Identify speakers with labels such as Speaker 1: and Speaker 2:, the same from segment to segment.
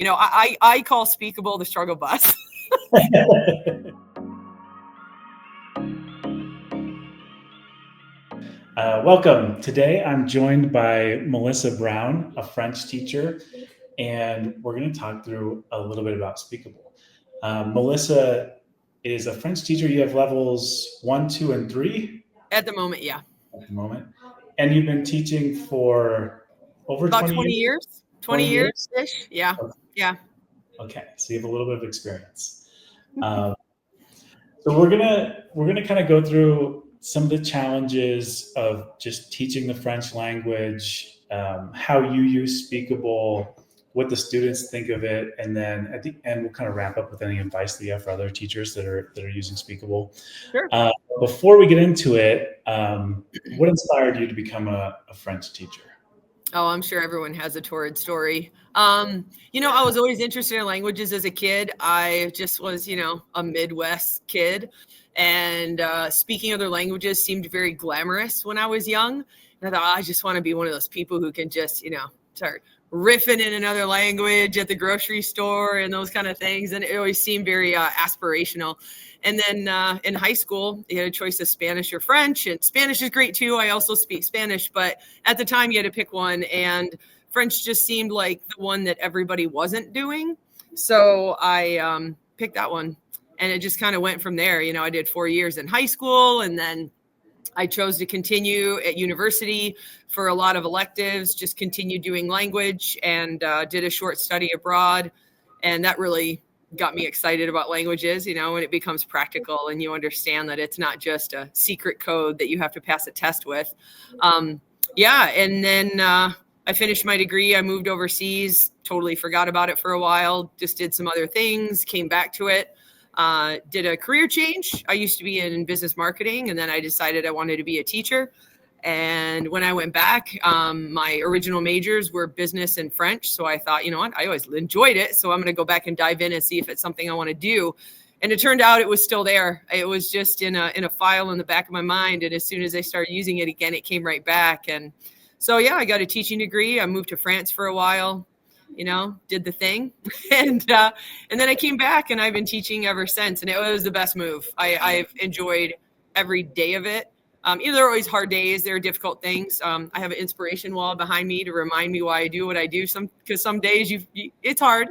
Speaker 1: I call Speakable the struggle bus.
Speaker 2: Welcome. Today I'm joined by Melissa Brown, a French teacher, and we're going to talk through a little bit about Speakable. Melissa is a French teacher. You have levels 1, 2, and 3
Speaker 1: At the moment, yeah.
Speaker 2: at the moment. And you've been teaching for over
Speaker 1: About
Speaker 2: 20 years?
Speaker 1: 20 years-ish. Yeah.
Speaker 2: Okay.
Speaker 1: Yeah.
Speaker 2: Okay. So you have a little bit of experience. So we're gonna kind of go through some of the challenges of just teaching the French language, how you use Speakable, what the students think of it, and then at the end we'll kind of wrap up with any advice that you have for other teachers that are using Speakable.
Speaker 1: Sure.
Speaker 2: Before we get into it, what inspired you to become a French teacher?
Speaker 1: Oh, I'm sure everyone has a torrid story. I was always interested in languages as a kid. I just was, a Midwest kid. And speaking other languages seemed very glamorous when I was young. And I thought, I just want to be one of those people who can just, start riffing in another language at the grocery store and those kind of things. And it always seemed very aspirational. And then in high school, you had a choice of Spanish or French, and Spanish is great too. I also speak Spanish, but at the time you had to pick one, and French just seemed like the one that everybody wasn't doing. So I picked that one, and it just kind of went from there. I did 4 years in high school, and then I chose to continue at university for a lot of electives, just continued doing language, and did a short study abroad. And that really got me excited about languages, when it becomes practical and you understand that it's not just a secret code that you have to pass a test with. And then I finished my degree. I moved overseas, totally forgot about it for a while, just did some other things, came back to it. Did a career change. I used to be in business marketing, and then I decided I wanted to be a teacher. And when I went back, my original majors were business and French. So I thought, I always enjoyed it. So I'm going to go back and dive in and see if it's something I want to do. And it turned out it was still there. It was just in a file in the back of my mind. And as soon as I started using it again, it came right back. And so, I got a teaching degree. I moved to France for a while, did the thing. And then I came back, and I've been teaching ever since. And it was the best move. I've enjoyed every day of it. There are always hard days. There are difficult things. I have an inspiration wall behind me to remind me why I do what I do. Because some days it's hard,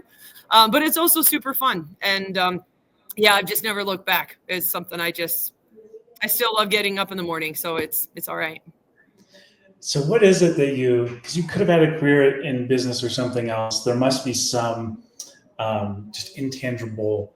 Speaker 1: but it's also super fun. And I've just never looked back. It's something I still love getting up in the morning. So it's all right.
Speaker 2: So what is it that because you could have had a career in business or something else, there must be some just intangible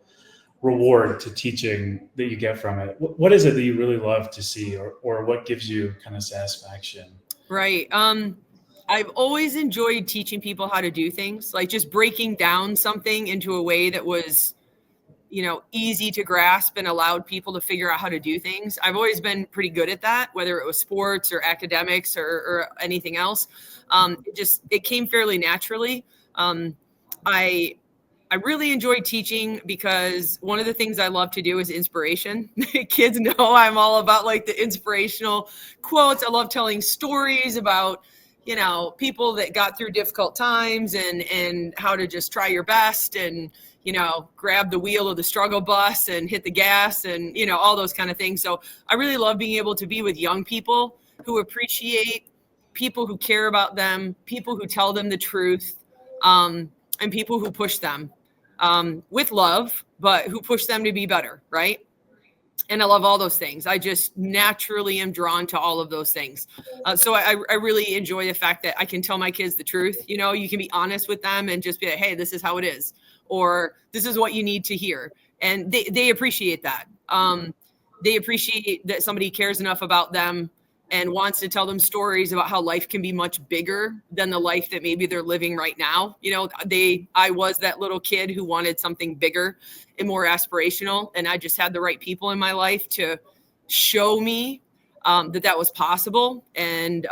Speaker 2: reward to teaching that you get from it. What is it that you really love to see, or what gives you kind of satisfaction?
Speaker 1: Right. I've always enjoyed teaching people how to do things, like just breaking down something into a way that was, easy to grasp and allowed people to figure out how to do things. I've always been pretty good at that, whether it was sports or academics or anything else. It came fairly naturally. I really enjoy teaching because one of the things I love to do is inspiration. Kids know I'm all about like the inspirational quotes. I love telling stories about, people that got through difficult times and how to just try your best and, grab the wheel of the struggle bus and hit the gas and, all those kind of things. So I really love being able to be with young people who appreciate people who care about them, people who tell them the truth, and people who push them. With love, but who push them to be better, right? And I love all those things. I just naturally am drawn to all of those things. So I really enjoy the fact that I can tell my kids the truth. You can be honest with them and just be like, hey, this is how it is, or this is what you need to hear. And they appreciate that. They appreciate that somebody cares enough about them and wants to tell them stories about how life can be much bigger than the life that maybe they're living right now. I was that little kid who wanted something bigger and more aspirational. And I just had the right people in my life to show me that was possible and,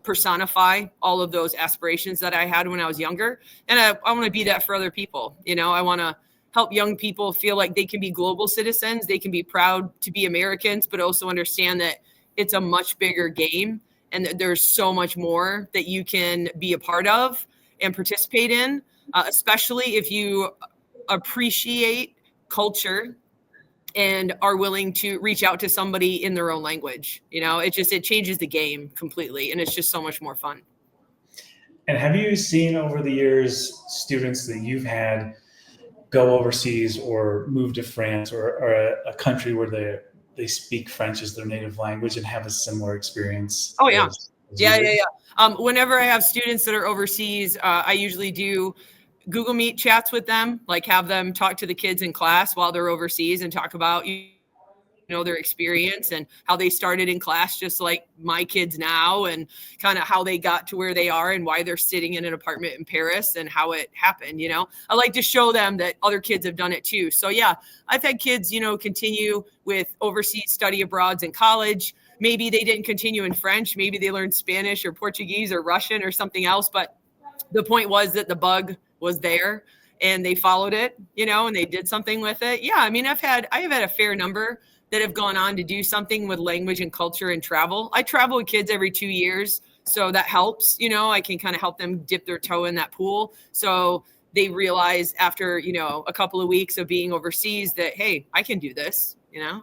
Speaker 1: personify all of those aspirations that I had when I was younger. And I want to be that for other people. I want to help young people feel like they can be global citizens. They can be proud to be Americans, but also understand that it's a much bigger game and that there's so much more that you can be a part of and participate in. especially if you appreciate culture and are willing to reach out to somebody in their own language. It changes the game completely, and it's just so much more fun.
Speaker 2: And have you seen over the years students that you've had go overseas or move to France or a country where they speak French as their native language and have a similar experience?
Speaker 1: Oh yeah.
Speaker 2: As
Speaker 1: Yeah,
Speaker 2: you
Speaker 1: yeah,
Speaker 2: did?
Speaker 1: yeah. Whenever I have students that are overseas, I usually do Google Meet chats with them, like have them talk to the kids in class while they're overseas and talk about their experience and how they started in class, just like my kids now, and kind of how they got to where they are and why they're sitting in an apartment in Paris and how it happened. I like to show them that other kids have done it too. So yeah, I've had kids continue with overseas study abroads in college. Maybe they didn't continue in French, maybe they learned Spanish or Portuguese or Russian or something else, but the point was that the bug was there and they followed it, and they did something with it. Yeah, I mean, I have had a fair number that have gone on to do something with language and culture and travel. I travel with kids every 2 years, so that helps. I can kind of help them dip their toe in that pool. So they realize after, a couple of weeks of being overseas that, hey, I can do this.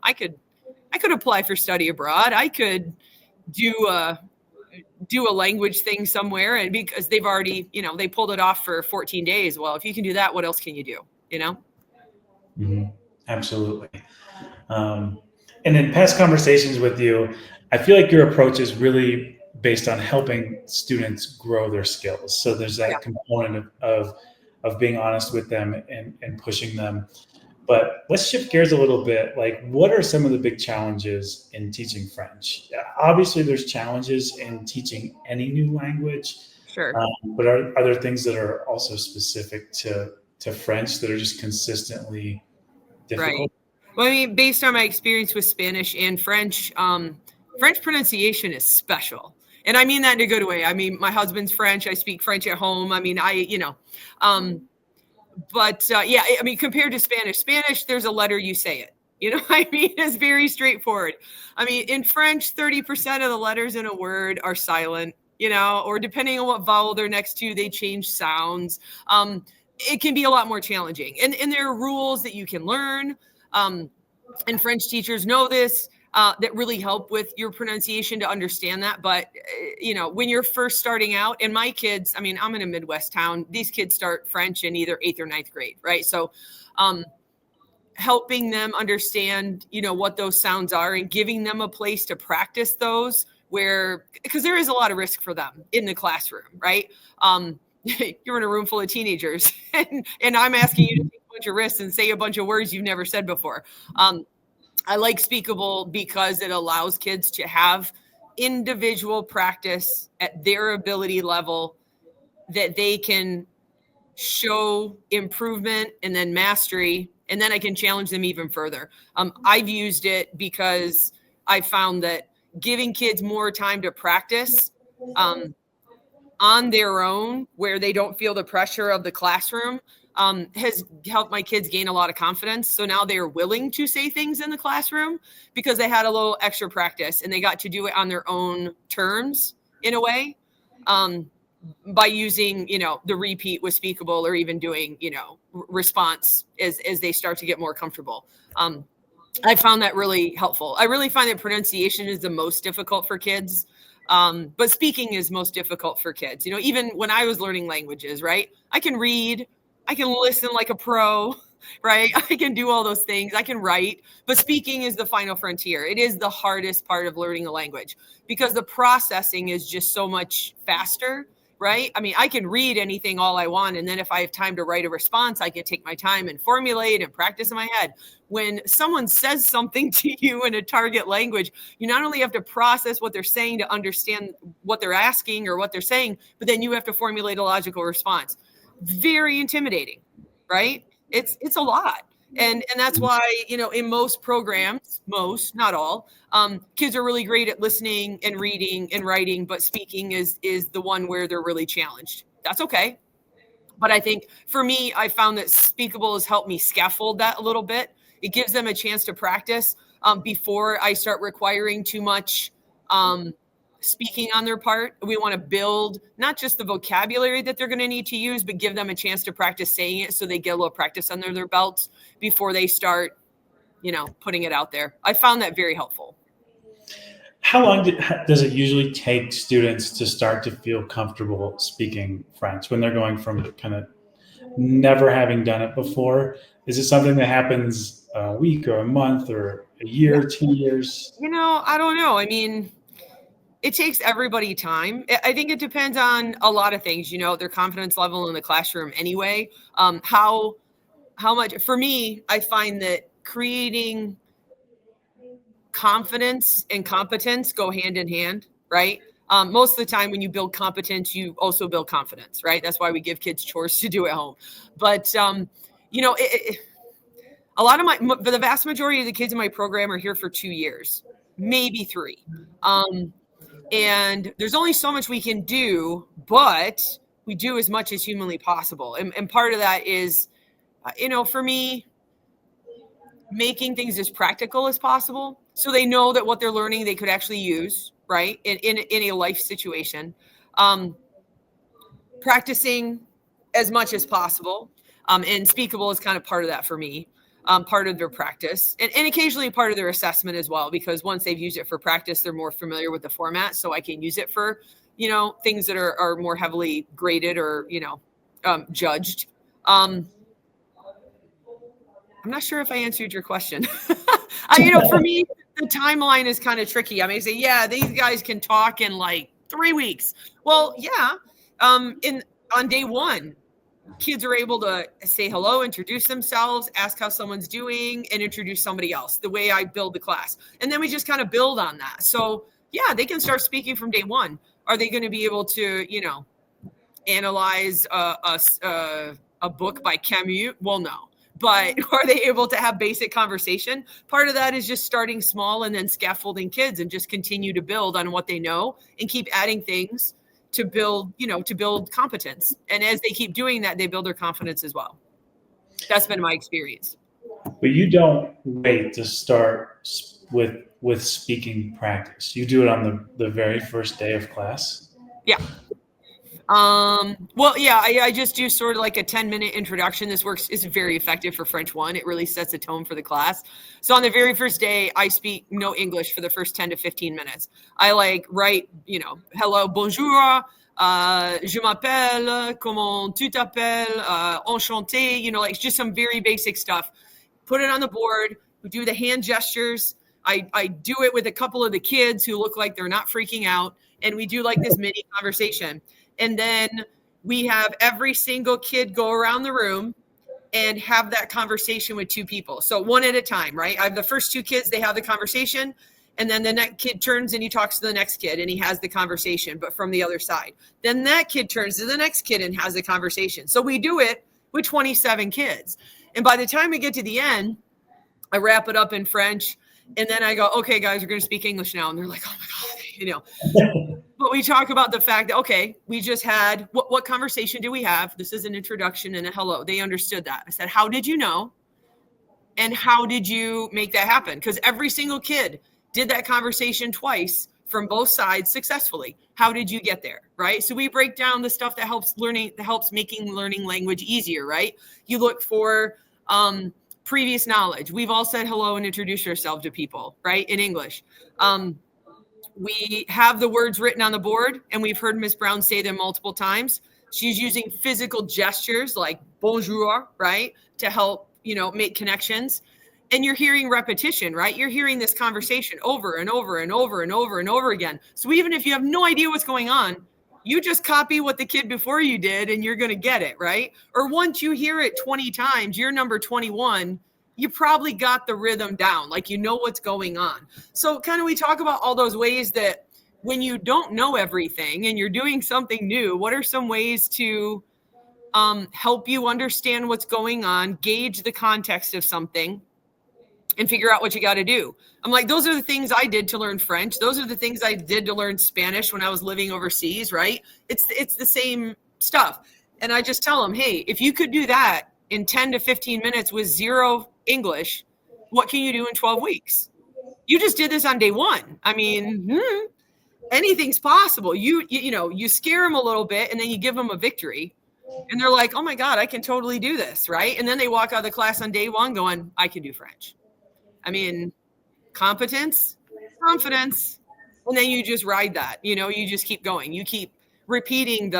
Speaker 1: I could apply for study abroad. I could do a language thing somewhere, and because they've already, they pulled it off for 14 days. Well, if you can do that, what else can you do?
Speaker 2: Mm-hmm. Absolutely. And in past conversations with you, I feel like your approach is really based on helping students grow their skills. So there's
Speaker 1: Yeah.
Speaker 2: that component of being honest with them and pushing them. But let's shift gears a little bit. Like, what are some of the big challenges in teaching French? Obviously, there's challenges in teaching any new language,
Speaker 1: Sure.
Speaker 2: but are there things that are also specific to French that are just consistently difficult?
Speaker 1: Right. Well, I mean, based on my experience with Spanish and French, French pronunciation is special. And I mean that in a good way. I mean, my husband's French. I speak French at home. I mean, yeah, I mean, compared to Spanish, there's a letter, you say it. I mean, it's very straightforward. I mean, in French, 30% of the letters in a word are silent, or depending on what vowel they're next to, they change sounds. It can be a lot more challenging. And there are rules that you can learn. And French teachers know this, that really help with your pronunciation to understand that. But, when you're first starting out, and my kids, I mean, I'm in a Midwest town, these kids start French in either 8th or 9th grade, right? So helping them understand, what those sounds are and giving them a place to practice those because there is a lot of risk for them in the classroom, right? You're in a room full of teenagers and I'm asking you to take a bunch of risks and say a bunch of words you've never said before. I like Speakable because it allows kids to have individual practice at their ability level that they can show improvement and then mastery, and then I can challenge them even further. I've used it because I found that giving kids more time to practice on their own, where they don't feel the pressure of the classroom, has helped my kids gain a lot of confidence. So now they are willing to say things in the classroom because they had a little extra practice and they got to do it on their own terms in a way, by using, the repeat with Speakable, or even doing, response as they start to get more comfortable. I found that really helpful. I really find that pronunciation is the most difficult for kids. But speaking is most difficult for kids. Even when I was learning languages, right? I can read, I can listen like a pro, right? I can do all those things. I can write, but speaking is the final frontier. It is the hardest part of learning a language because the processing is just so much faster, right? I mean, I can read anything all I want. And then if I have time to write a response, I can take my time and formulate and practice in my head. When someone says something to you in a target language, you not only have to process what they're saying to understand what they're asking or what they're saying, but then you have to formulate a logical response. Very intimidating, right? It's a lot. And that's why, in most programs, not all, kids are really great at listening and reading and writing, but speaking is the one where they're really challenged. That's okay. But I think for me, I found that Speakable has helped me scaffold that a little bit. It gives them a chance to practice before I start requiring too much speaking on their part. We want to build not just the vocabulary that they're going to need to use, but give them a chance to practice saying it so they get a little practice under their belts before they start, putting it out there. I found that very helpful.
Speaker 2: How long does it usually take students to start to feel comfortable speaking French when they're going from kind of never having done it before? Is it something that happens a week or a month or a year, 2 years?
Speaker 1: I don't know. I mean, it takes everybody time. I think it depends on a lot of things, their confidence level in the classroom anyway. How much, for me, I find that creating confidence and competence go hand in hand, right? Most of the time when you build competence, you also build confidence, right? That's why we give kids chores to do at home. But, a lot of the vast majority of the kids in my program are here for 2 years, maybe 3. And there's only so much we can do, but we do as much as humanly possible. And part of that is, for me, making things as practical as possible so they know that what they're learning they could actually use, right, in a life situation. Practicing as much as possible. And Speakable is kind of part of that for me. Part of their practice and occasionally part of their assessment as well, because once they've used it for practice, they're more familiar with the format. So I can use it for, things that are more heavily graded or, judged. I'm not sure if I answered your question. For me, the timeline is kind of tricky. I may say, yeah, these guys can talk in like 3 weeks. Well, yeah. On day 1, kids are able to say hello, introduce themselves, ask how someone's doing, and introduce somebody else, the way I build the class. And then we just kind of build on that. So yeah, they can start speaking from day 1. Are they going to be able to, analyze a book by Camus? Well, no. But are they able to have basic conversation? Part of that is just starting small and then scaffolding kids and just continue to build on what they know and keep adding things to build competence. And as they keep doing that, they build their confidence as well. That's been my experience.
Speaker 2: But you don't wait to start with speaking practice. You do it on the very first day of class?
Speaker 1: Yeah. I just do sort of like a 10-minute introduction. This is very effective for French 1. It really sets a tone for the class. So on the very first day, I speak no English for the first 10 to 15 minutes. I write, hello, bonjour, je m'appelle, comment tu t'appelles, enchanté, just some very basic stuff. Put it on the board. We do the hand gestures. I do it with a couple of the kids who look like they're not freaking out. And we do like this mini conversation. And then we have every single kid go around the room and have that conversation with 2 people. So one at a time, right? I have the first 2 kids, they have the conversation. And then the next kid turns and he talks to the next kid and he has the conversation, but from the other side. Then that kid turns to the next kid and has the conversation. So we do it with 27 kids. And by the time we get to the end, I wrap it up in French. And then I go, okay, guys, we're going to speak English now. And they're like, oh my God, But we talk about the fact that, okay, we just had, what conversation did we have? This is an introduction and a hello. They understood that. I said, how did you know? And how did you make that happen? Because every single kid did that conversation twice from both sides successfully. How did you get there, right? So we break down the stuff that helps making learning language easier, right? You look for previous knowledge. We've all said hello and introduced ourselves to people, right, in English. We have the words written on the board, and we've heard Ms. Brown say them multiple times. She's using physical gestures like bonjour, right, to help, make connections. And you're hearing repetition, right? You're hearing this conversation over and over and over and over and over again. So even if you have no idea what's going on, you just copy what the kid before you did and you're going to get it, right? Or once you hear it 20 times, you're number 21, you probably got the rhythm down, like you know what's going on. So kind of we talk about all those ways that when you don't know everything and you're doing something new, what are some ways to help you understand what's going on, gauge the context of something, and figure out what you got to do. I'm like, those are the things I did to learn French. Those are the things I did to learn Spanish when I was living overseas, right? It's the same stuff. And I just tell them, hey, if you could do that in 10 to 15 minutes with 0 English, what can you do in 12 weeks? You just did this on day 1. I mean, anything's possible. You scare them a little bit, and then you give them a victory, and they're like, oh my God, I can totally do this, right? And then they walk out of the class on day one going, I can do French. I mean, competence, confidence, and then you just ride that. You just keep going. You keep repeating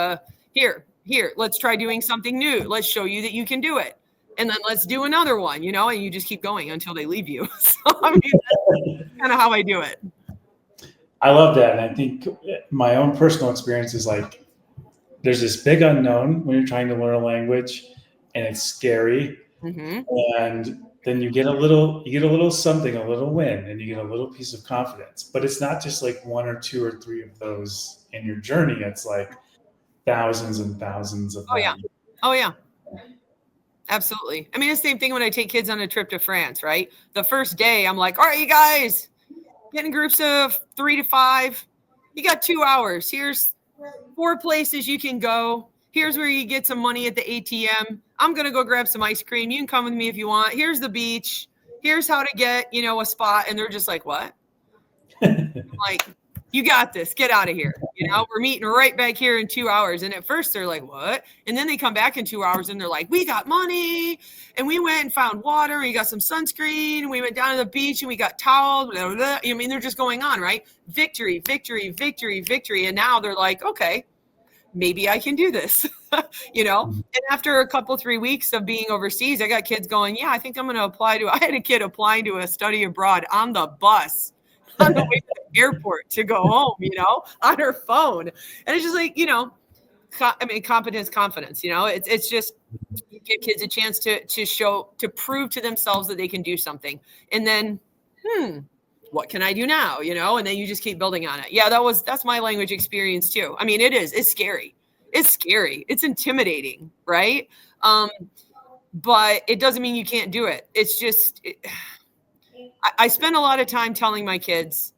Speaker 1: here, let's try doing something new. Let's show you that you can do it. And then let's do another one, and you just keep going until they leave you. So, I mean, that's kind of how I do it.
Speaker 2: I love that. And I think my own personal experience is like, there's this big unknown when you're trying to learn a language, and it's scary.
Speaker 1: Mm-hmm.
Speaker 2: And then you get a little something, a little win, and you get a little piece of confidence. But it's not just like one or two or three of those in your journey. It's like thousands and thousands of them.
Speaker 1: Oh yeah. Absolutely. I mean, it's the same thing when I take kids on a trip to France, right? The first day I'm like, all right, you guys, get in groups of 3 to 5. You got 2 hours. Here's 4 places you can go. Here's where you get some money at the ATM. I'm going to go grab some ice cream. You can come with me if you want. Here's the beach. Here's how to get, a spot. And they're just like, what? Like, you got this. Get out of here. We're meeting right back here in 2 hours. And at first they're like, what? And then they come back in 2 hours and they're like, we got money and we went and found water and we got some sunscreen and we went down to the beach and we got towels. Blah, blah, blah. I mean, they're just going on, right? Victory, victory, victory, victory. And now they're like, okay, maybe I can do this, And after a couple, 3 weeks of being overseas, I got kids going, yeah, I think I'm going to I had a kid applying to a study abroad on the bus on the way to the airport to go home, on her phone. And it's just like, competence, confidence, it's just give kids a chance to prove to themselves that they can do something. And then, what can I do now? And then you just keep building on it. Yeah, that's my language experience too. I mean, it's scary. It's scary. It's intimidating. Right. But it doesn't mean you can't do it. It's just, I spend a lot of time telling my kids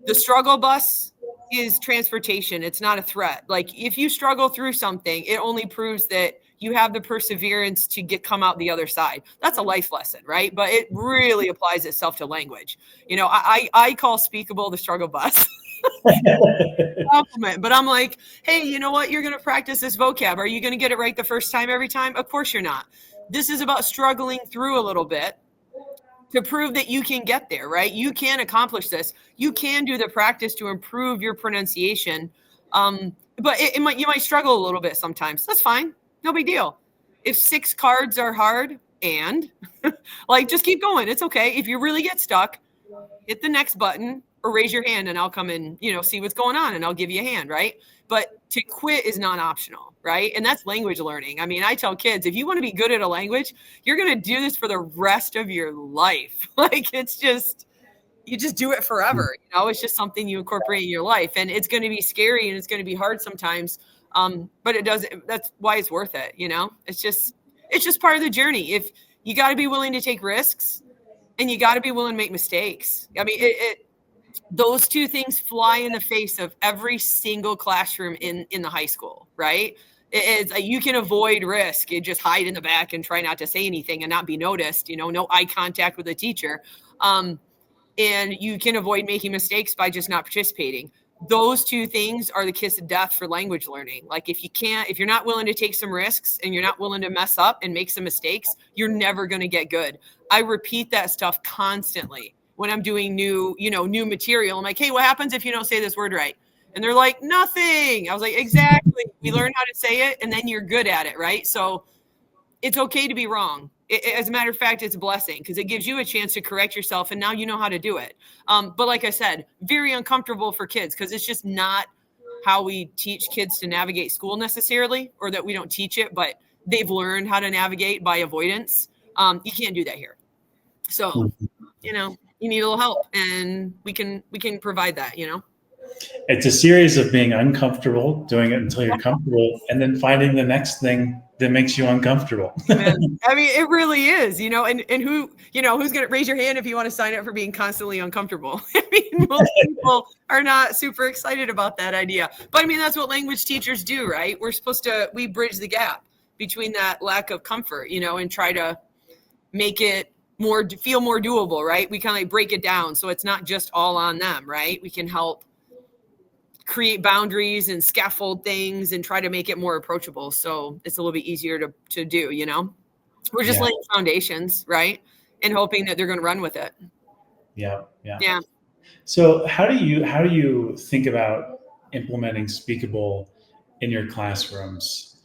Speaker 1: the struggle bus is transportation. It's not a threat. Like if you struggle through something, it only proves that you have the perseverance to come out the other side. That's a life lesson, right? But it really applies itself to language. I call Speakable the struggle bus. Compliment, but I'm like, hey, you know what? You're going to practice this vocab. Are you going to get it right the first time every time? Of course you're not. This is about struggling through a little bit to prove that you can get there, right? You can accomplish this. You can do the practice to improve your pronunciation. But you might struggle a little bit sometimes. That's fine. No big deal. If 6 cards are hard and just keep going. It's okay. If you really get stuck, hit the next button or raise your hand and I'll come and, see what's going on and I'll give you a hand, right? But to quit is not optional, right? And that's language learning. I mean, I tell kids, if you want to be good at a language, you're going to do this for the rest of your life. You just do it forever. It's just something you incorporate in your life, and it's going to be scary and it's going to be hard sometimes. But that's why it's worth it. It's just part of the journey. If you got to be willing to take risks and you got to be willing to make mistakes. I mean, those two things fly in the face of every single classroom in the high school, right? It's you can avoid risk. You just hide in the back and try not to say anything and not be noticed, no eye contact with the teacher. And you can avoid making mistakes by just not participating. Those two things are the kiss of death for language learning. Like if you're not willing to take some risks and you're not willing to mess up and make some mistakes, you're never going to get good. I repeat that stuff constantly when I'm doing new material. I'm like, hey, what happens if you don't say this word right? And they're like, nothing. I was like, exactly. We learn how to say it and then you're good at it, right? So it's okay to be wrong. As a matter of fact, it's a blessing because it gives you a chance to correct yourself and now you know how to do it. But like I said, very uncomfortable for kids because it's just not how we teach kids to navigate school necessarily, or that we don't teach it, but they've learned how to navigate by avoidance. You can't do that here. So, you need a little help and we can provide that,
Speaker 2: It's a series of being uncomfortable, doing it until you're comfortable, and then finding the next thing that makes you uncomfortable.
Speaker 1: I mean, it really is, and who's going to raise your hand if you want to sign up for being constantly uncomfortable? I mean, most people are not super excited about that idea, but I mean, that's what language teachers do, right? We bridge the gap between that lack of comfort, and try to make it feel more doable, right? We kind of break it down. So it's not just all on them, right? We can help create boundaries and scaffold things and try to make it more approachable. So it's a little bit easier to do, you know, we're just
Speaker 2: Yeah.
Speaker 1: laying foundations, right? And hoping that they're going to run with it.
Speaker 2: Yeah. Yeah.
Speaker 1: Yeah.
Speaker 2: So how do you think about implementing Speakable in your classrooms?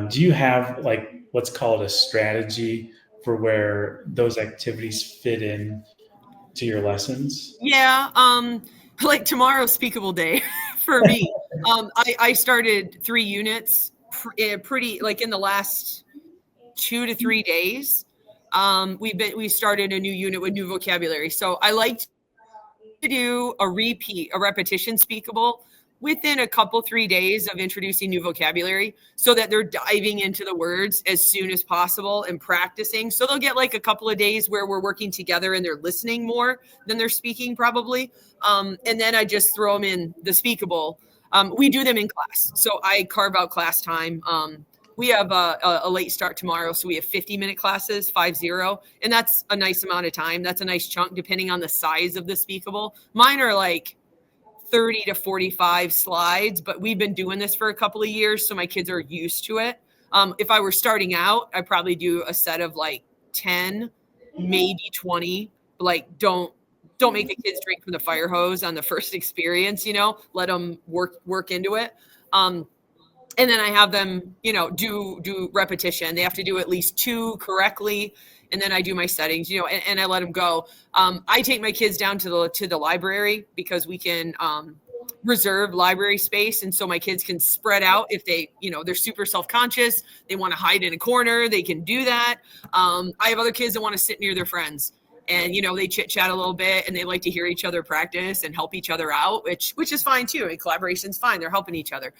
Speaker 2: Do you have like what's called a strategy for where those activities fit in to your lessons?
Speaker 1: Yeah. Like tomorrow's Speakable Day for me. I started 3 units pretty like in the last 2 to 3 days. We started a new unit with new vocabulary. So I like to do a repetition Speakable within a couple 3 days of introducing new vocabulary so that they're diving into the words as soon as possible and practicing. So they'll get like a couple of days where we're working together and they're listening more than they're speaking probably. And then I just throw them in the Speakable. We do them in class. So I carve out class time. We have a late start tomorrow. So we have 50-minute classes, 50. And that's a nice amount of time. That's a nice chunk depending on the size of the Speakable. Mine are like 30 to 45 slides, but we've been doing this for a couple of years. So my kids are used to it. If I were starting out, I'd probably do a set of like 10, maybe 20, like don't make the kids drink from the fire hose on the first experience, you know, let them work into it. And then I have them, you know, do repetition. They have to do at least 2 correctly. And then I do my settings, you know, and I let them go. I take my kids down to the library because we can reserve library space. And so my kids can spread out if they, you know, they're super self-conscious. They want to hide in a corner. They can do that. I have other kids that want to sit near their friends. And, you know, they chit chat a little bit and they like to hear each other practice and help each other out, which is fine too. And collaboration's fine. They're helping each other.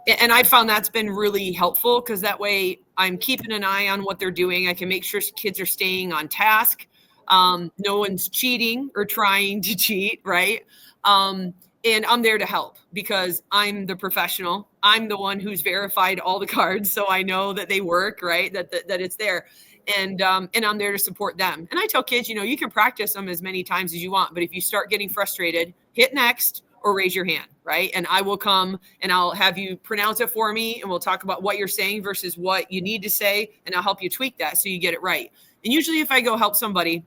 Speaker 1: And I found that's been really helpful because that way I'm keeping an eye on what they're doing. I can make sure kids are staying on task. No one's cheating or trying to cheat, right? And I'm there to help because I'm the professional. I'm the one who's verified all the cards, so I know that they work, right? That it's there. And I'm there to support them. And I tell kids, you know, you can practice them as many times as you want, but if you start getting frustrated, hit next or raise your hand, right? And I will come and I'll have you pronounce it for me and we'll talk about what you're saying versus what you need to say, and I'll help you tweak that so you get it right. And usually if I go help somebody,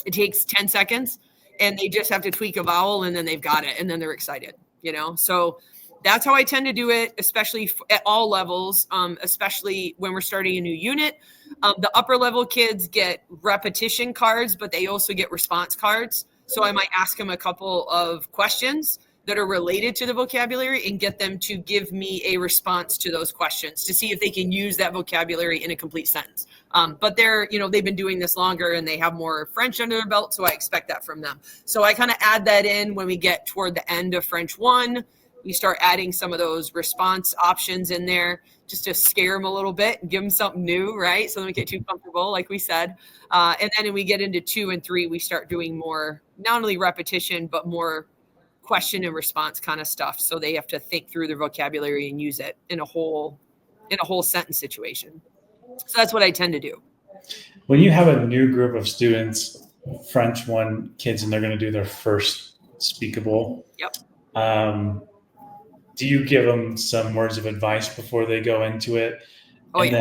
Speaker 1: it takes 10 seconds and they just have to tweak a vowel and then they've got it and then they're excited, you know? So that's how I tend to do it, especially at all levels, especially when we're starting a new unit. The upper level kids get repetition cards, but they also get response cards. So I might ask them a couple of questions that are related to the vocabulary and get them to give me a response to those questions to see if they can use that vocabulary in a complete sentence. But they're, you know, they've been doing this longer and they have more French under their belt. So I expect that from them. So I kind of add that in when we get toward the end of French 1. We start adding some of those response options in there just to scare them a little bit and give them something new, right? So they don't get too comfortable, like we said. And then when we get into 2 and 3, we start doing more, not only repetition, but more question and response kind of stuff. So they have to think through their vocabulary and use it in a whole sentence situation. So that's what I tend to do.
Speaker 2: When you have a new group of students, French 1 kids, and they're going to do their first Speakable.
Speaker 1: Yep.
Speaker 2: Do you give them some words of advice before they go into it?
Speaker 1: Oh, yeah.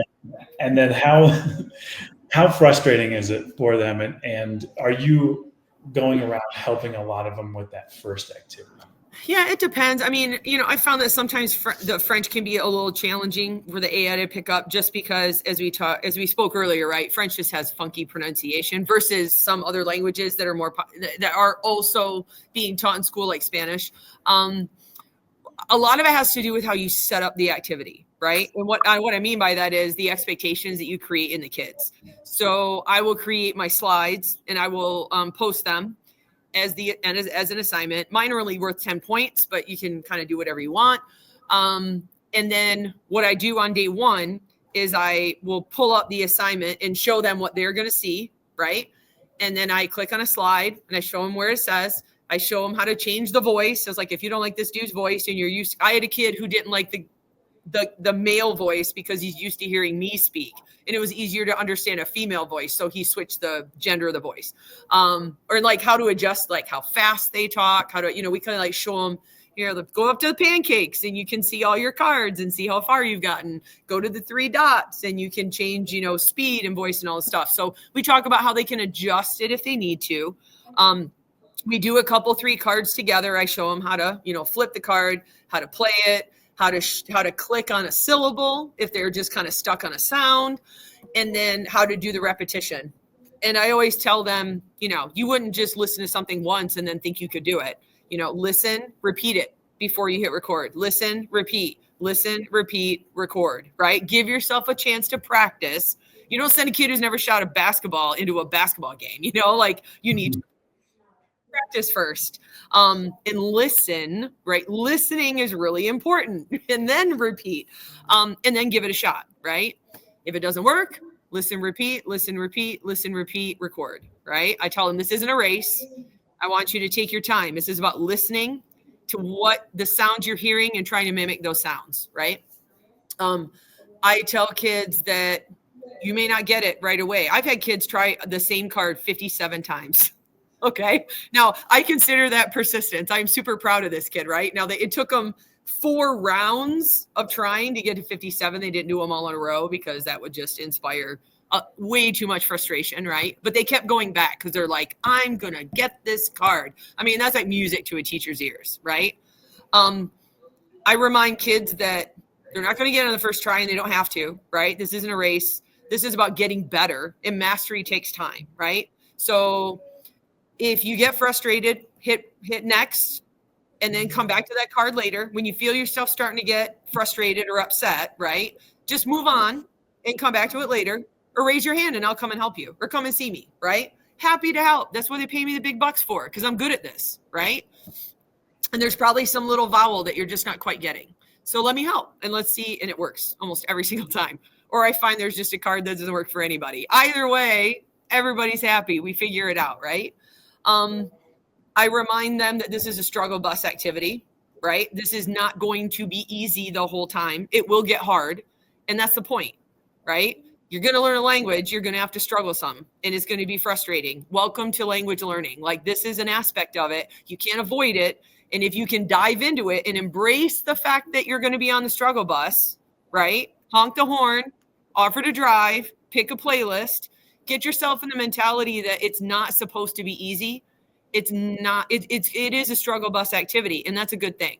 Speaker 2: And then how frustrating is it for them? And are you going around helping a lot of them with that first activity?
Speaker 1: Yeah, it depends. I mean, you know, I found that sometimes the French can be a little challenging for the AI to pick up just because as we spoke earlier, right? French just has funky pronunciation versus some other languages that are also being taught in school like Spanish. A lot of it has to do with how you set up the activity, right? And what I mean by that is the expectations that you create in the kids. So I will create my slides and I will post them as an assignment. Mine are only worth 10 points, but you can kind of do whatever you want. And then what I do on day 1 is I will pull up the assignment and show them what they're going to see, right? And then I click on a slide and I show them where it says. I show them how to change the voice. So it's like, if you don't like this dude's voice and you're used, I had a kid who didn't like the male voice because he's used to hearing me speak, and it was easier to understand a female voice, so he switched the gender of the voice. Or like how to adjust, like how fast they talk, how to, we kind of like show them, go up to the pancakes and you can see all your cards and see how far you've gotten. Go to the 3 dots and you can change, speed and voice and all this stuff. So we talk about how they can adjust it if they need to. We do a couple 3 cards together. I show them how to, flip the card, how to play it, how to click on a syllable if they're just kind of stuck on a sound, and then how to do the repetition. And I always tell them, you wouldn't just listen to something once and then think you could do it. Listen, repeat it before you hit record. Listen, repeat, record, right? Give yourself a chance to practice. You don't send a kid who's never shot a basketball into a basketball game, you need to practice first. And listen, right? Listening is really important. And then repeat, and then give it a shot, right? If it doesn't work, listen, repeat, record, right? I tell them this isn't a race. I want you to take your time. This is about listening to what the sounds you're hearing and trying to mimic those sounds, right? I tell kids that you may not get it right away. I've had kids try the same card 57 times. Okay. Now I consider that persistence. I'm super proud of this kid, right? Now it took them 4 rounds of trying to get to 57. They didn't do them all in a row because that would just inspire way too much frustration, right? But they kept going back because they're like, I'm going to get this card. I mean, that's like music to a teacher's ears, right? I remind kids that they're not going to get it on the first try and they don't have to, right? This isn't a race. This is about getting better, and mastery takes time, right? So if you get frustrated, hit next, and then come back to that card later. When you feel yourself starting to get frustrated or upset, right? Just move on and come back to it later, or raise your hand and I'll come and help you, or come and see me, right? Happy to help. That's what they pay me the big bucks for, because I'm good at this, right? And there's probably some little vowel that you're just not quite getting. So let me help and let's see. And it works almost every single time. Or I find there's just a card that doesn't work for anybody. Either way, everybody's happy. We figure it out, right? I remind them that this is a struggle bus activity, right? This is not going to be easy the whole time. It will get hard. And that's the point, right? You're going to learn a language. You're going to have to struggle some, and it's going to be frustrating. Welcome to language learning. Like, this is an aspect of it. You can't avoid it. And if you can dive into it and embrace the fact that you're going to be on the struggle bus, right? Honk the horn, offer to drive, pick a playlist, get yourself in the mentality that it's not supposed to be easy. It's not, it is a struggle bus activity. And that's a good thing,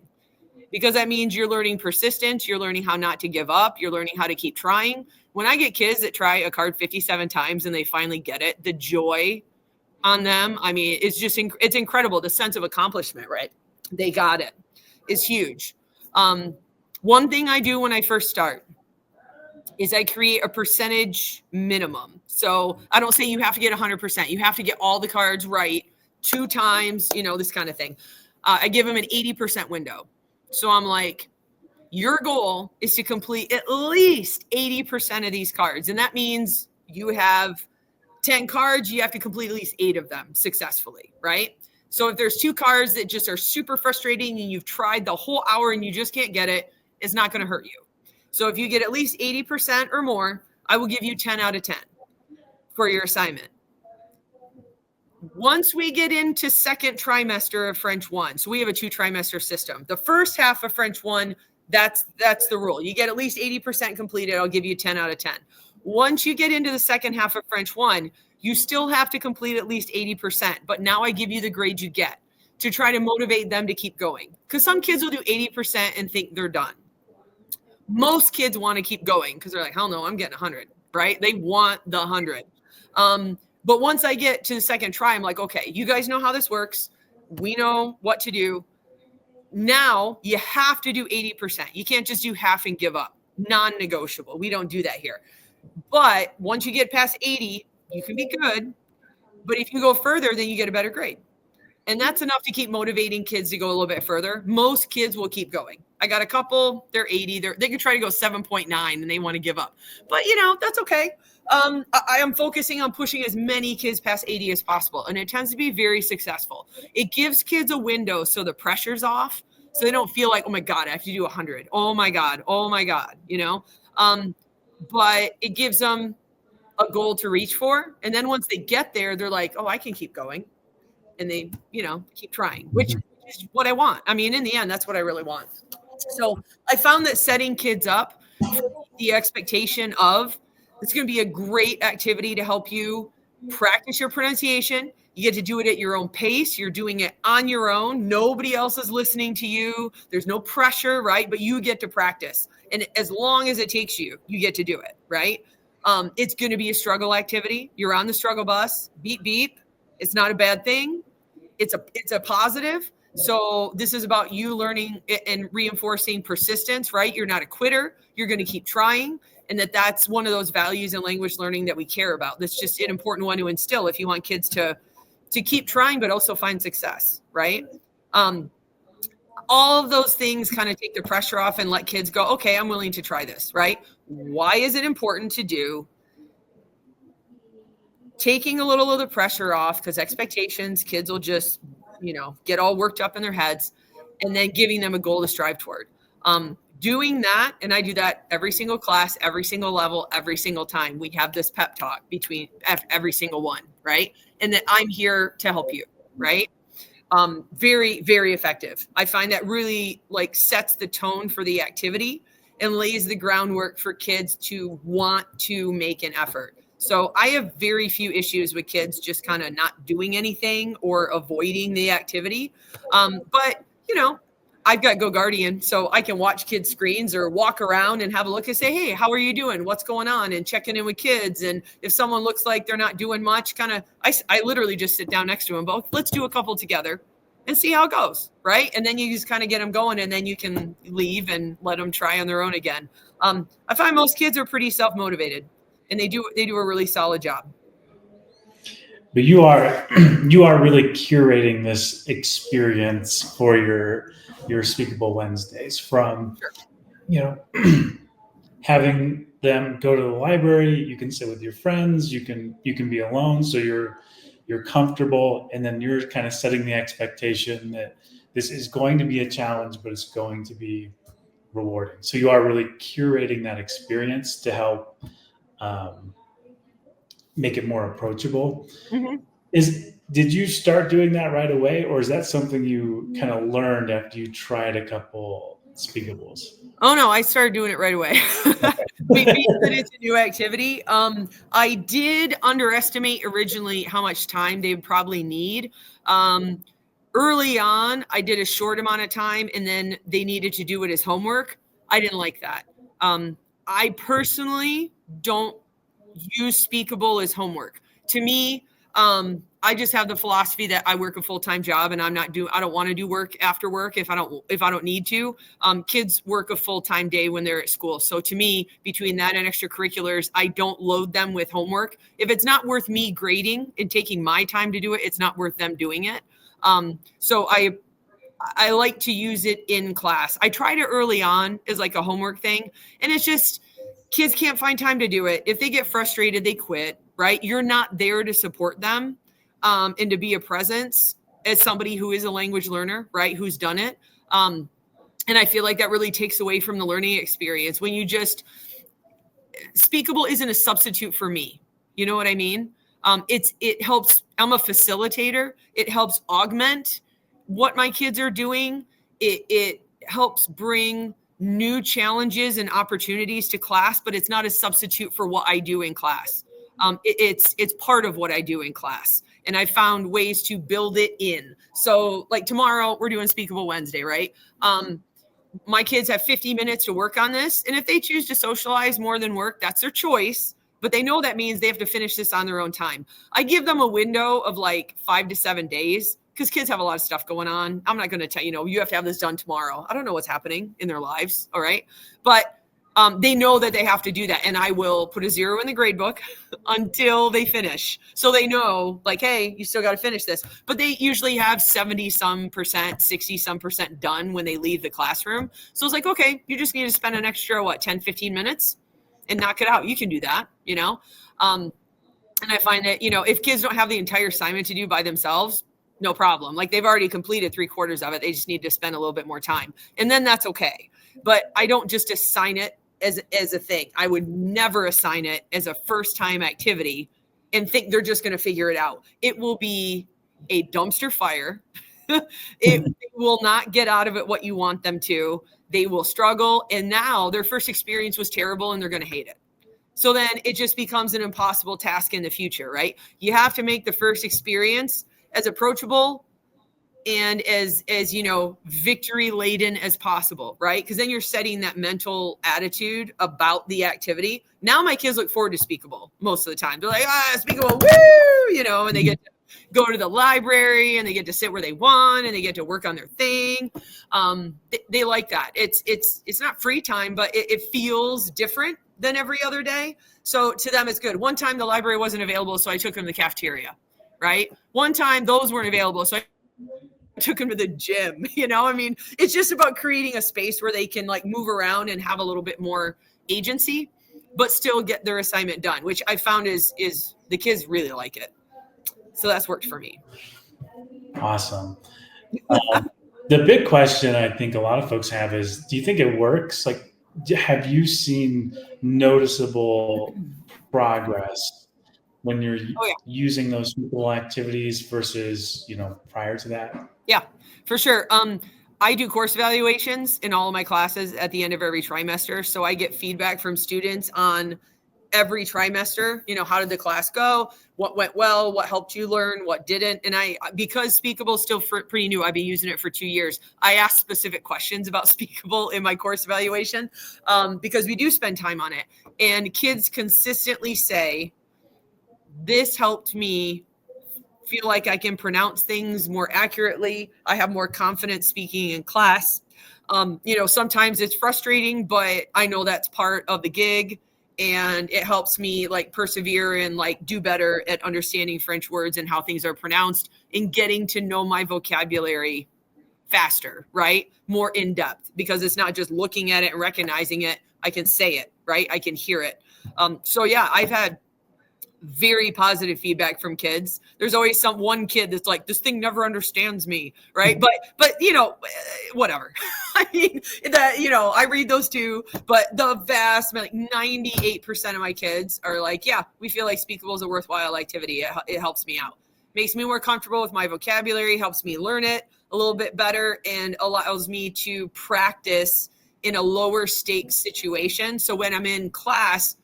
Speaker 1: because that means you're learning persistence. You're learning how not to give up. You're learning how to keep trying. When I get kids that try a card 57 times and they finally get it, the joy on them, I mean, it's just, it's incredible. The sense of accomplishment, right? They got it. It's huge. One thing I do when I first start is I create a percentage minimum. So I don't say you have to get 100%. You have to get all the cards right 2 times, this kind of thing. I give them an 80% window. So I'm like, your goal is to complete at least 80% of these cards. And that means you have 10 cards, you have to complete at least 8 of them successfully, right? So if there's 2 cards that just are super frustrating and you've tried the whole hour and you just can't get it, it's not going to hurt you. So if you get at least 80% or more, I will give you 10 out of 10 for your assignment. Once we get into second trimester of French 1, so we have a 2-trimester system. The first half of French 1, that's the rule. You get at least 80% completed, I'll give you 10 out of 10. Once you get into the second half of French 1, you still have to complete at least 80%, but now I give you the grade you get to try to motivate them to keep going. Because some kids will do 80% and think they're done. Most kids want to keep going because they're like, hell no, I'm getting 100, right? They want the 100. But once I get to the second try, I'm like, okay, you guys know how this works. We know what to do. Now you have to do 80%. You can't just do half and give up. Non-negotiable. We don't do that here. But once you get past 80, you can be good. But if you go further, then you get a better grade. And that's enough to keep motivating kids to go a little bit further. Most kids will keep going. I got a couple, they're 80. They can try to go 7.9 and they want to give up. But, that's okay. I am focusing on pushing as many kids past 80 as possible. And it tends to be very successful. It gives kids a window so the pressure's off. So they don't feel like, oh my God, I have to do 100. Oh my God. Oh my God. But it gives them a goal to reach for. And then once they get there, they're like, oh, I can keep going. And they, keep trying, which is what I want. I mean, in the end, that's what I really want. So I found that setting kids up for the expectation of it's going to be a great activity to help you practice your pronunciation. You get to do it at your own pace. You're doing it on your own. Nobody else is listening to you. There's no pressure, right? But you get to practice. And as long as it takes you, you get to do it, right? It's going to be a struggle activity. You're on the struggle bus. Beep, beep. It's not a bad thing. It's a positive. So this is about you learning and reinforcing persistence, right? You're not a quitter. You're going to keep trying. And that's one of those values in language learning that we care about. That's just an important one to instill if you want kids to keep trying, but also find success, right? All of those things kind of take the pressure off and let kids go, okay, I'm willing to try this, right? Why is it important to do? Taking a little of the pressure off, because expectations, kids will just, get all worked up in their heads, and then giving them a goal to strive toward. Doing that, and I do that every single class, every single level, every single time. We have this pep talk between every single one, right? And that I'm here to help you, right? Very, very effective. I find that really sets the tone for the activity and lays the groundwork for kids to want to make an effort. So I have very few issues with kids just kind of not doing anything or avoiding the activity. But, I've got GoGuardian, so I can watch kids' screens or walk around and have a look and say, hey, how are you doing? What's going on? And checking in with kids. And if someone looks like they're not doing much, I literally just sit down next to them both. Let's do a couple together and see how it goes, right? And then you just kind of get them going, and then you can leave and let them try on their own again. I find most kids are pretty self-motivated, and they do a really solid job.
Speaker 2: But you are really curating this experience for your Speakable Wednesdays from, having them go to the library. You can sit with your friends. You can be alone, so you're comfortable, and then you're kind of setting the expectation that this is going to be a challenge, but it's going to be rewarding. So you are really curating that experience to help make it more approachable.
Speaker 1: Mm-hmm.
Speaker 2: Did you start doing that right away, or is that something you kind of learned after you tried a couple Speakables?
Speaker 1: Oh no, I started doing it right away. Because it's a new activity. I did underestimate originally how much time they would probably need. Early on, I did a short amount of time, and then they needed to do it as homework. I didn't like that. I personally don't use Speakable as homework. To me, I just have the philosophy that I work a full-time job, and I don't want to do work after work if I don't need to. Kids work a full-time day when they're at school. So to me, between that and extracurriculars, I don't load them with homework. If it's not worth me grading and taking my time to do it, it's not worth them doing it. So I like to use it in class. I tried it early on as a homework thing, and it's just kids can't find time to do it. If they get frustrated, they quit, right? You're not there to support them and to be a presence as somebody who is a language learner, right? Who's done it. And I feel like that really takes away from the learning experience when Speakable isn't a substitute for me. You know what I mean? It helps. I'm a facilitator. It helps augment what my kids are doing. It helps bring new challenges and opportunities to class, but it's not a substitute for what I do in class. It's part of what I do in class. And I found ways to build it in. So tomorrow we're doing Speakable Wednesday, right? My kids have 50 minutes to work on this. And if they choose to socialize more than work, that's their choice. But they know that means they have to finish this on their own time. I give them a window of 5 to 7 days because kids have a lot of stuff going on. I'm not going to tell you have to have this done tomorrow. I don't know what's happening in their lives. All right. But they know that they have to do that. And I will put a 0 in the grade book until they finish. So they know hey, you still got to finish this. But they usually have 70 some percent, 60 some percent done when they leave the classroom. So it's okay, you just need to spend an extra, 10, 15 minutes and knock it out. You can do that, And I find that, if kids don't have the entire assignment to do by themselves, no problem. Like they've already completed 3/4 of it. They just need to spend a little bit more time. And then that's okay. But I don't just assign it as a thing. I would never assign it as a first time activity and think they're just going to figure it out. It will be a dumpster fire. It will not get out of it what you want them to. They will struggle. And now their first experience was terrible and they're going to hate it. So then it just becomes an impossible task in the future, right? You have to make the first experience as approachable and as victory laden as possible, right? Because then you're setting that mental attitude about the activity. Now my kids look forward to Speakable most of the time. They're like, Speakable, woo, and they get to go to the library and they get to sit where they want and they get to work on their thing. They like that. It's not free time, but it feels different than every other day. So to them, it's good. One time the library wasn't available, so I took them to the cafeteria, right? One time those weren't available, so I took them to the gym. It's just about creating a space where they can like move around and have a little bit more agency, but still get their assignment done, which I found is the kids really like it. So that's worked for me.
Speaker 2: Awesome. The big question I think a lot of folks have is, do you think it works? Like, have you seen noticeable progress when you're using those Speakable activities versus, prior to that?
Speaker 1: Yeah, for sure. I do course evaluations in all of my classes at the end of every trimester. So I get feedback from students on every trimester, how did the class go? What went well? What helped you learn? What didn't? And because Speakable is still pretty new, I've been using it for 2 years. I ask specific questions about Speakable in my course evaluation because we do spend time on it. And kids consistently say, this helped me feel like I can pronounce things more accurately. I have more confidence speaking in class. Sometimes it's frustrating, but I know that's part of the gig. And it helps me like persevere and like do better at understanding French words and how things are pronounced and getting to know my vocabulary faster, right? More in depth, because it's not just looking at it and recognizing it. I can say it, right? I can hear it. So yeah, I've had very positive feedback from kids. There's always one kid that's like, this thing never understands me, right? But whatever. I mean, I read those too, but the vast, like 98% of my kids are like, yeah, we feel like Speakable is a worthwhile activity. It helps me out. Makes me more comfortable with my vocabulary, helps me learn it a little bit better, and allows me to practice in a lower stakes situation. So when I'm in class,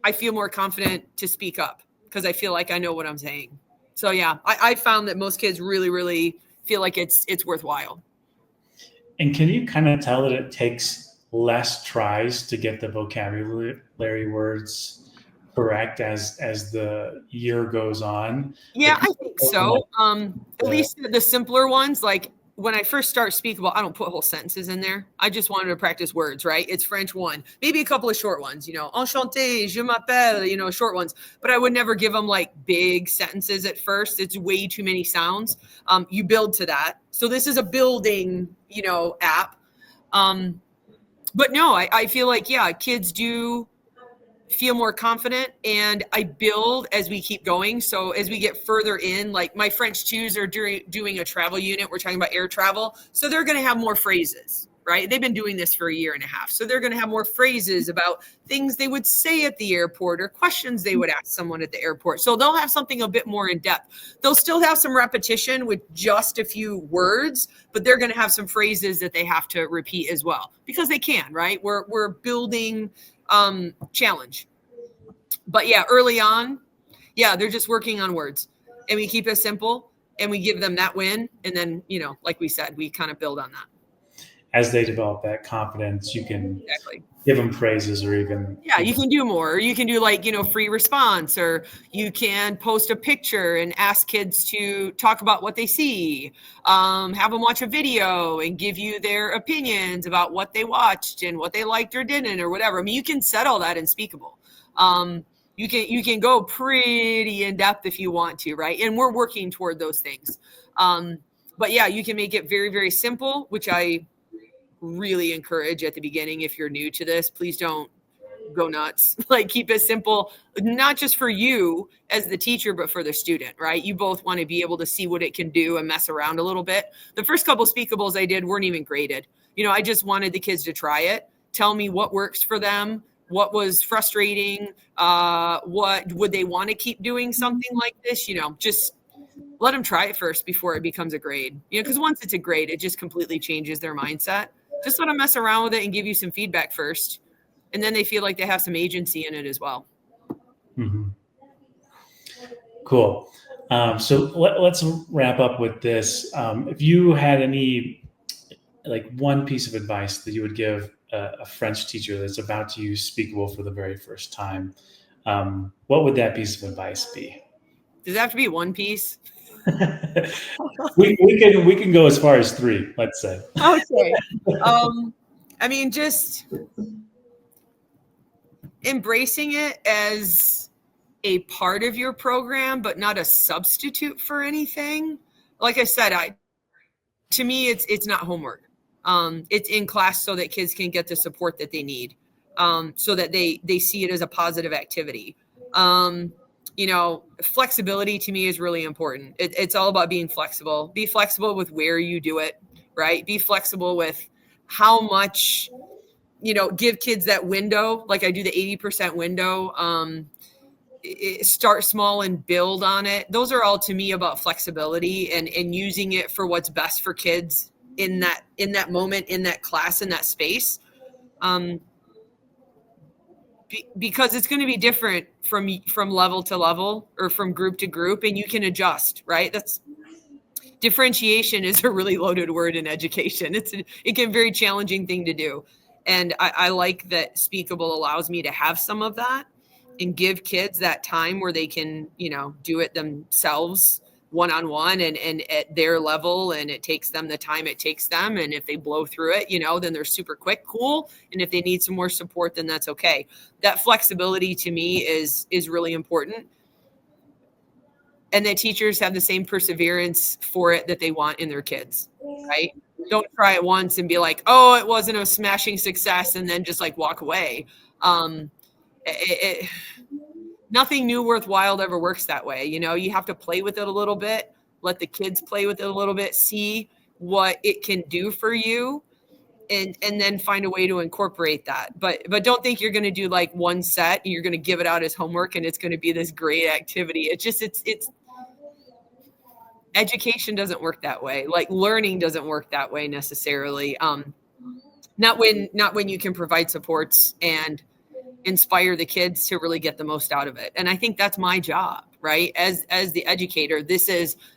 Speaker 1: I feel more confident to speak up because I feel like I know what I'm saying. So yeah, I found that most kids really, really feel like it's worthwhile.
Speaker 2: And can you kind of tell that it takes less tries to get the vocabulary words correct as the year goes on?
Speaker 1: Yeah, I think so. At least the simpler ones, like when I first start Speakable, I don't put whole sentences in there. I just wanted to practice words, right? It's French 1, maybe a couple of short ones, enchanté, je m'appelle, short ones, but I would never give them like big sentences at first. It's way too many sounds. You build to that. So this is a building, app. But no, I feel like, yeah, kids do feel more confident, and I build as we keep going. So as we get further in, like my French 2s are doing a travel unit. We're talking about air travel. So they're going to have more phrases, right? They've been doing this for a year and a half. So they're going to have more phrases about things they would say at the airport or questions they would ask someone at the airport. So they'll have something a bit more in depth. They'll still have some repetition with just a few words, but they're going to have some phrases that they have to repeat as well because they can, right? We're building challenge. But yeah, early on, yeah, they're just working on words, and we keep it simple and we give them that win. And then, like we said, we kind of build on that.
Speaker 2: As they develop that confidence, you can give them praises or even.
Speaker 1: Yeah, you can do more. Or you can do like, free response, or you can post a picture and ask kids to talk about what they see, have them watch a video and give you their opinions about what they watched and what they liked or didn't or whatever. I mean, you can set all that in Speakable. You can go pretty in depth if you want to, right? And we're working toward those things. But yeah, you can make it very, very simple, which I really encourage at the beginning. If you're new to this, please don't go nuts. Like, keep it simple, not just for you as the teacher, but for the student, right? You both want to be able to see what it can do and mess around a little bit. The first couple Speakables I did weren't even graded. I just wanted the kids to try it, tell me what works for them, what was frustrating, what would they want to keep doing something like this, just let them try it first before it becomes a grade, because once it's a grade, it just completely changes their mindset. Just let them mess around with it and give you some feedback first. And then they feel like they have some agency in it as well.
Speaker 2: Mm-hmm. Cool. So let's wrap up with this. If you had any, like, one piece of advice that you would give a French teacher that's about to use Speakable for the very first time, what would that piece of advice be?
Speaker 1: Does it have to be one piece?
Speaker 2: we can go as far as 3, let's say.
Speaker 1: Okay. Just embracing it as a part of your program, but not a substitute for anything. Like I said, to me, it's not homework. It's in class so that kids can get the support that they need, so that they see it as a positive activity. Flexibility to me is really important. It's all about being flexible. Be flexible with where you do it, right? Be flexible with how much, give kids that window. Like, I do the 80% window. Start small and build on it. Those are all, to me, about flexibility and using it for what's best for kids in that moment, in that class, in that space. Because it's going to be different from level to level or from group to group, and you can adjust, right? Differentiation is a really loaded word in education. It can be a very challenging thing to do. And I like that Speakable allows me to have some of that and give kids that time where they can, do it themselves one-on-one and at their level, and it takes them the time it takes them. And if they blow through it, then they're super quick, cool. And if they need some more support, then that's okay. That flexibility to me is really important. And that teachers have the same perseverance for it that they want in their kids, right? Don't try it once and be like, oh, it wasn't a smashing success, and then just like walk away. Nothing new worthwhile ever works that way. You have to play with it a little bit, let the kids play with it a little bit, see what it can do for you, and then find a way to incorporate that. But don't think you're going to do like one set and you're going to give it out as homework and it's going to be this great activity. It's education doesn't work that way. Like, learning doesn't work that way necessarily. Not when you can provide supports and inspire the kids to really get the most out of it. And I think that's my job, right? As the educator,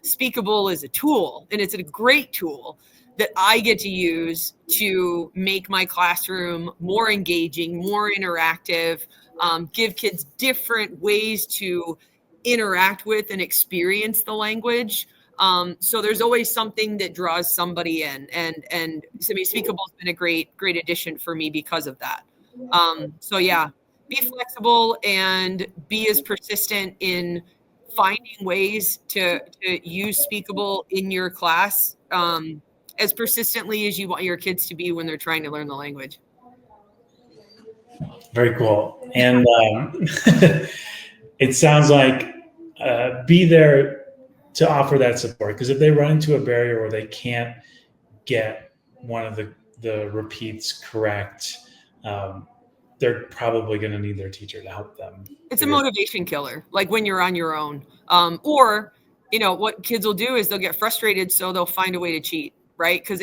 Speaker 1: Speakable is a tool, and it's a great tool that I get to use to make my classroom more engaging, more interactive, give kids different ways to interact with and experience the language. So there's always something that draws somebody in, and Speakable has been a great addition for me because of that. So yeah, be flexible and be as persistent in finding ways to use Speakable in your class, as persistently as you want your kids to be when they're trying to learn the language.
Speaker 2: Very cool. And it sounds like be there to offer that support, because if they run into a barrier where they can't get one of the repeats correct, they're probably going to need their teacher to help them.
Speaker 1: It's a motivation killer, like when you're on your own. Or, what kids will do is they'll get frustrated, so they'll find a way to cheat, right? Because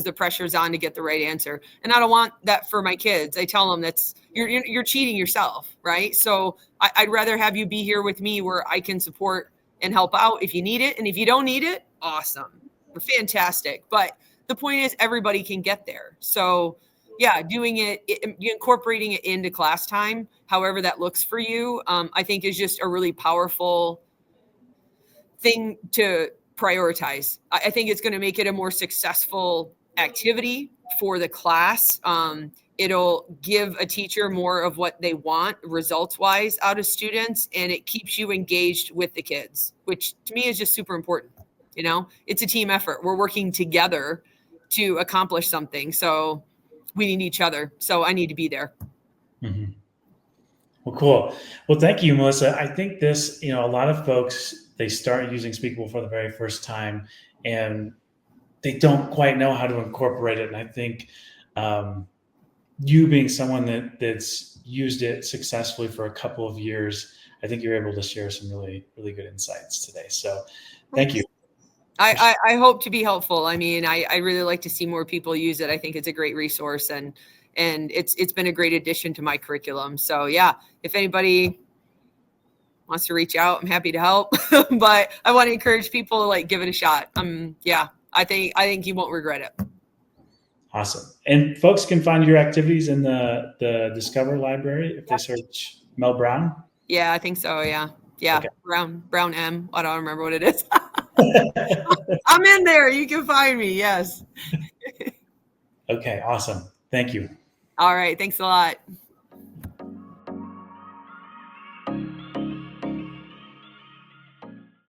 Speaker 1: the pressure's on to get the right answer. And I don't want that for my kids. I tell them you're cheating yourself, right? So I'd rather have you be here with me where I can support and help out if you need it. And if you don't need it, awesome. Fantastic. But the point is, everybody can get there. So yeah, incorporating it into class time, however that looks for you, I think is just a really powerful thing to prioritize. I think it's going to make it a more successful activity for the class. It'll give a teacher more of what they want results-wise out of students, and it keeps you engaged with the kids, which to me is just super important. It's a team effort. We're working together to accomplish something. So we need each other. So I need to be there.
Speaker 2: Mm-hmm. Well, cool. Well, thank you, Melissa. I think this, a lot of folks, they start using Speakable for the very first time and they don't quite know how to incorporate it. And I think um, you being someone that's used it successfully for a couple of years, I think you're able to share some really, really good insights today. So thank you.
Speaker 1: Thanks. I hope to be helpful. I mean, I really like to see more people use it. I think it's a great resource, and it's been a great addition to my curriculum. So yeah, if anybody wants to reach out, I'm happy to help. But I want to encourage people to like give it a shot. Yeah, I think you won't regret it.
Speaker 2: Awesome. And folks can find your activities in the Discover library if they search Mel Brown.
Speaker 1: Yeah, I think so. Yeah. Yeah.
Speaker 2: Okay.
Speaker 1: Brown M. I don't remember what it is. I'm in there. You can find me. Yes.
Speaker 2: Okay, awesome. Thank you.
Speaker 1: All right. Thanks a lot.